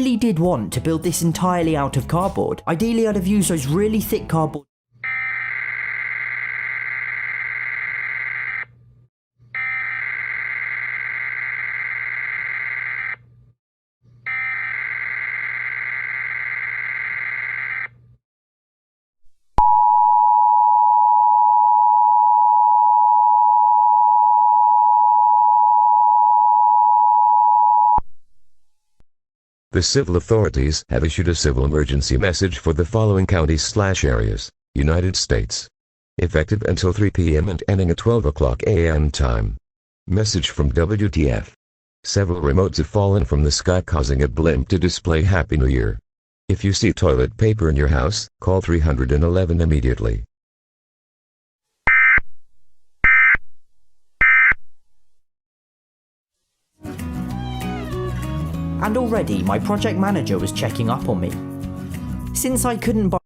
really did want to build this entirely out of cardboard. Ideally, I'd have used those really thick cardboard. The civil authorities have issued a civil emergency message for the following counties/areas, United States. Effective until 3 p.m. and ending at 12 o'clock a.m. time. Message from WTF. Several remotes have fallen from the sky, causing a blimp to display Happy New Year. If you see toilet paper in your house, call 311 immediately. And already my project manager was checking up on me. Since I couldn't buy